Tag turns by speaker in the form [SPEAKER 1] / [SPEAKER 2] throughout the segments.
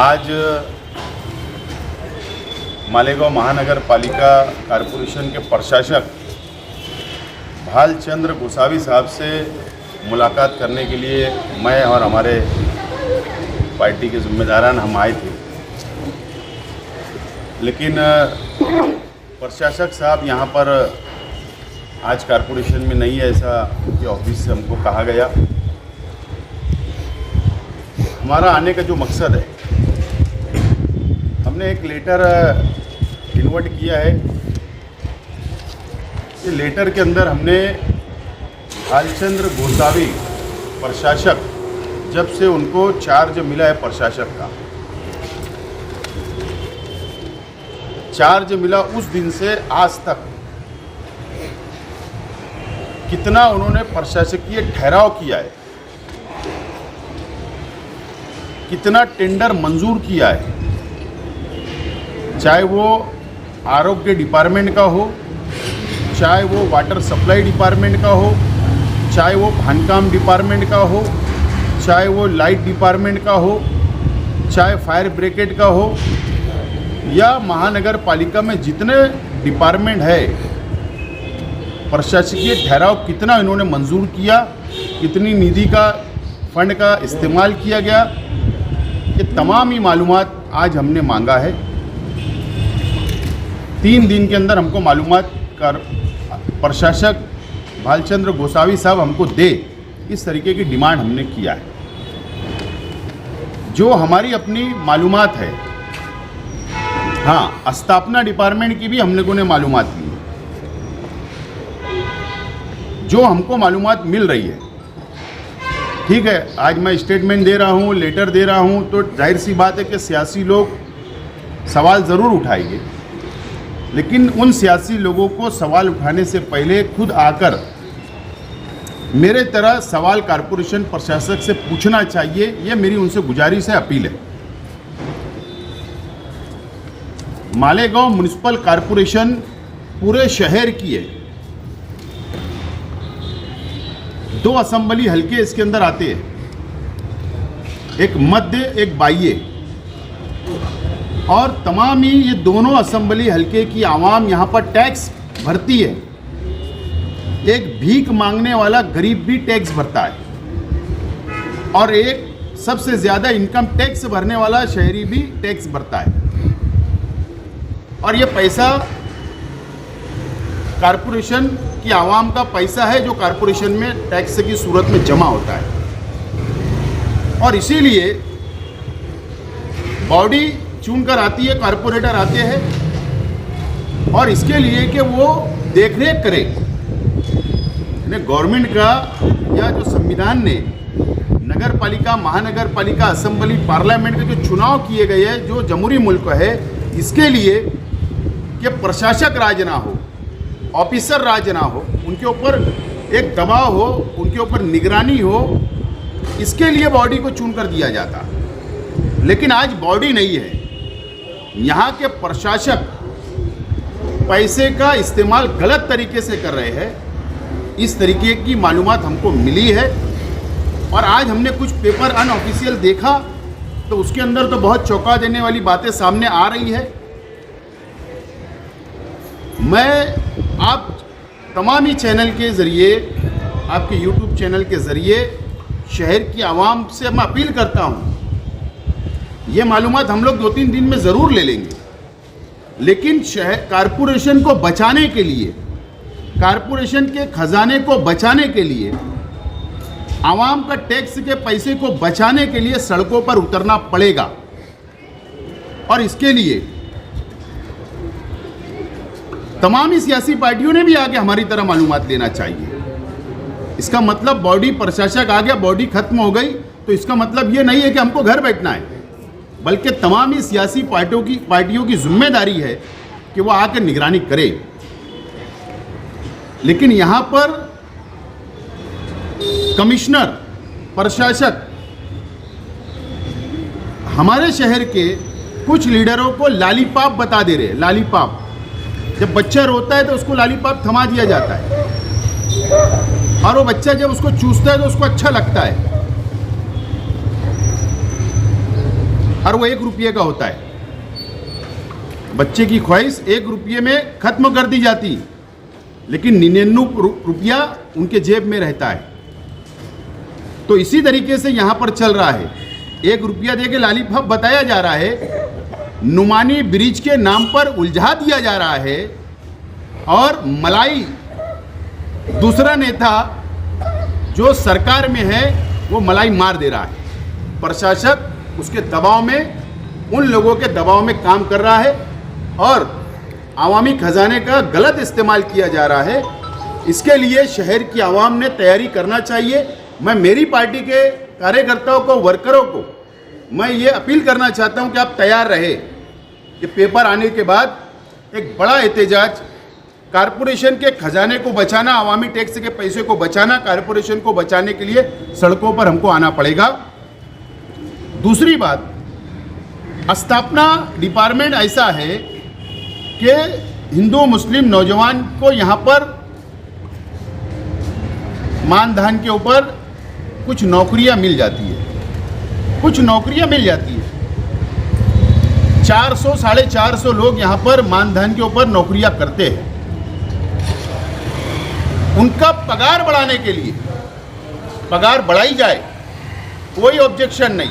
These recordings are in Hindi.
[SPEAKER 1] आज मालेगांव महानगर पालिका कारपोरेशन के प्रशासक भालचंद्र गोसावी साहब से मुलाकात करने के लिए मैं और हमारे पार्टी के जिम्मेदारान हम आए थे, लेकिन प्रशासक साहब यहाँ पर आज कारपोरेशन में नहीं है, ऐसा उनके ऑफिस से हमको कहा गया। हमारा आने का जो मकसद है, हमने एक लेटर इन्वर्ट किया है। ये लेटर के अंदर हमने भालचंद्र गोसावी प्रशासक, जब से उनको चार्ज मिला है प्रशासक का, चार्ज मिला उस दिन से आज तक कितना उन्होंने प्रशासकीय ठहराव किया है, कितना टेंडर मंजूर किया है, चाहे वो आरोग्य डिपार्टमेंट का हो, चाहे वो वाटर सप्लाई डिपार्टमेंट का हो, चाहे वो खानकाम डिपार्टमेंट का हो, चाहे वो लाइट डिपार्टमेंट का हो, चाहे फायर ब्रिगेड का हो, या महानगर पालिका में जितने डिपार्टमेंट है, प्रशासकीय ठहराव कितना इन्होंने मंजूर किया, कितनी निधि का फंड का इस्तेमाल किया गया, ये तमाम ही मालूमात आज हमने मांगा है। 3 दिन के अंदर हमको मालूमात कर प्रशासक भालचंद्र गोसावी साहब हमको दे, इस तरीके की डिमांड हमने किया है। जो हमारी अपनी मालूमात है, हाँ, स्थापना डिपार्टमेंट की भी हम लोगों ने मालूमात ली, जो हमको मालूमात मिल रही है। ठीक है, आज मैं स्टेटमेंट दे रहा हूँ, लेटर दे रहा हूँ, तो जाहिर सी बात है कि सियासी लोग सवाल ज़रूर उठाएंगे, लेकिन उन सियासी लोगों को सवाल उठाने से पहले खुद आकर मेरे तरह सवाल कारपोरेशन प्रशासक से पूछना चाहिए। ये मेरी उनसे गुजारिश है, अपील है। मालेगांव म्युनिसिपल कारपोरेशन पूरे शहर की है। 2 असेंबली हल्के इसके अंदर आते हैं, एक मध्य एक बाह्य, और तमाम ही ये दोनों असेंबली हल्के की आवाम यहाँ पर टैक्स भरती है। एक भीख मांगने वाला गरीब भी टैक्स भरता है, और एक सबसे ज़्यादा इनकम टैक्स भरने वाला शहरी भी टैक्स भरता है। और ये पैसा कारपोरेशन की आवाम का पैसा है, जो कारपोरेशन में टैक्स की सूरत में जमा होता है। और इसीलिए बॉडी चुनकर आती है, कारपोरेटर आते हैं, और इसके लिए कि वो देखरेख करे। गवर्नमेंट का या जो संविधान ने नगर पालिका, महानगर पालिका, असेंबली, पार्लियामेंट के जो चुनाव किए गए हैं, जो जमहूरी मुल्क है, इसके लिए कि प्रशासक राज ना हो, ऑफिसर राज ना हो, उनके ऊपर एक दबाव हो, उनके ऊपर निगरानी हो, इसके लिए बॉडी को चुनकर दिया जाता। लेकिन आज बॉडी नहीं है। यहाँ के प्रशासक पैसे का इस्तेमाल गलत तरीके से कर रहे हैं, इस तरीके की मालूमात हमको मिली है। और आज हमने कुछ पेपर अनऑफिशियल देखा, तो उसके अंदर तो बहुत चौंका देने वाली बातें सामने आ रही है। मैं आप तमाम ही चैनल के ज़रिए, आपके यूट्यूब चैनल के ज़रिए शहर की आवाम से मैं अपील करता हूँ, ये मालूमात हम लोग 2-3 दिन में ज़रूर ले लेंगे, लेकिन शहर कारपोरेशन को बचाने के लिए, कारपोरेशन के खजाने को बचाने के लिए, आवाम का टैक्स के पैसे को बचाने के लिए सड़कों पर उतरना पड़ेगा। और इसके लिए तमाम ही सियासी पार्टियों ने भी आगे हमारी तरह मालूमात लेना चाहिए। इसका मतलब बॉडी प्रशासक आ गया, बॉडी खत्म हो गई, तो इसका मतलब ये नहीं है कि हमको घर बैठना है, बल्कि तमाम ही सियासी पार्टियों की जिम्मेदारी है कि वो आकर निगरानी करे। लेकिन यहाँ पर कमिश्नर, प्रशासक हमारे शहर के कुछ लीडरों को लॉलीपॉप बता दे रहे हैं। लॉलीपॉप, जब बच्चा रोता है तो उसको लॉलीपॉप थमा दिया जाता है, और वो बच्चा जब उसको चूसता है तो उसको अच्छा लगता है। और वो 1 रुपये का होता है। बच्चे की ख्वाहिश 1 रुपये में ख़त्म कर दी जाती, लेकिन 99 रुपया उनके जेब में रहता है। तो इसी तरीके से यहाँ पर चल रहा है। 1 रुपया दे के लॉलीपॉप बताया जा रहा है, नुमानी ब्रिज के नाम पर उलझा दिया जा रहा है, और मलाई दूसरा नेता जो सरकार में है वो मलाई मार दे रहा है। प्रशासक उसके दबाव में, उन लोगों के दबाव में काम कर रहा है और आवामी खजाने का गलत इस्तेमाल किया जा रहा है। इसके लिए शहर की आवाम ने तैयारी करना चाहिए। मैं मेरी पार्टी के कार्यकर्ताओं को, वर्करों को मैं ये अपील करना चाहता हूं कि आप तैयार रहे कि पेपर आने के बाद एक बड़ा एहतजाज, कारपोरेशन के खजाने को बचाना, आवामी टैक्स के पैसे को बचाना, कारपोरेशन को बचाने के लिए सड़कों पर हमको आना पड़ेगा। दूसरी बात, स्थापना डिपार्टमेंट ऐसा है कि हिंदू मुस्लिम नौजवान को यहाँ पर मानधन के ऊपर कुछ नौकरियाँ मिल जाती है, कुछ नौकरियाँ मिल जाती है। 400 साढ़े 400 लोग यहाँ पर मानधन के ऊपर नौकरियाँ करते हैं। उनका पगार बढ़ाने के लिए पगार बढ़ाई जाए, कोई ऑब्जेक्शन नहीं।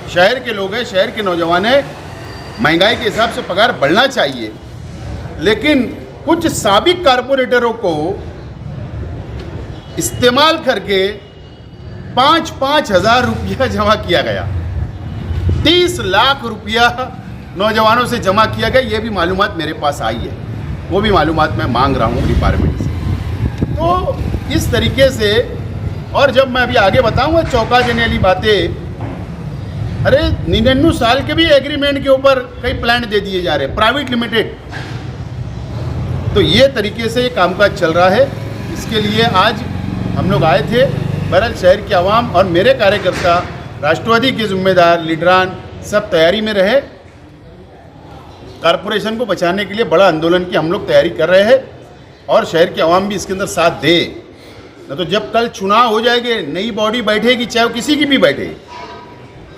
[SPEAKER 1] शहर के लोग हैं, शहर के नौजवान हैं, महंगाई के हिसाब से पगार बढ़ना चाहिए। लेकिन कुछ साबिक कारपोरेटरों को इस्तेमाल करके 5-5 हज़ार रुपया जमा किया गया, 30 लाख रुपया नौजवानों से जमा किया गया। ये भी मालूमात मेरे पास आई है, वो भी मालूमात मैं मांग रहा हूँ डिपार्टमेंट से। तो इस तरीके से, और जब मैं अभी आगे बताऊंगा चौंका देने वाली बातें, अरे 99 साल के भी एग्रीमेंट के ऊपर कई प्लांट दे दिए जा रहे हैं, प्राइवेट लिमिटेड। तो ये तरीके से ये कामकाज चल रहा है। इसके लिए आज हम लोग आए थे। बहरहाल शहर की आवाम और मेरे कार्यकर्ता, राष्ट्रवादी के जिम्मेदार, लीडरान सब तैयारी में रहे। कारपोरेशन को बचाने के लिए बड़ा आंदोलन की हम लोग तैयारी कर रहे हैं और शहर की आवाम भी इसके अंदर साथ दे। न तो जब कल चुनाव हो जाएंगे, नई बॉडी बैठेगी, चाहे वो किसी की भी बैठे,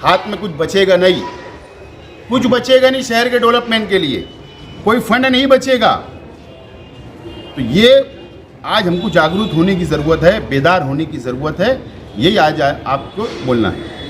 [SPEAKER 1] हाथ में कुछ बचेगा नहीं, कुछ बचेगा नहीं शहर के डेवलपमेंट के लिए, कोई फंड नहीं बचेगा। तो ये आज हमको जागरूक होने की ज़रूरत है, बेदार होने की ज़रूरत है। यही आज आपको बोलना है।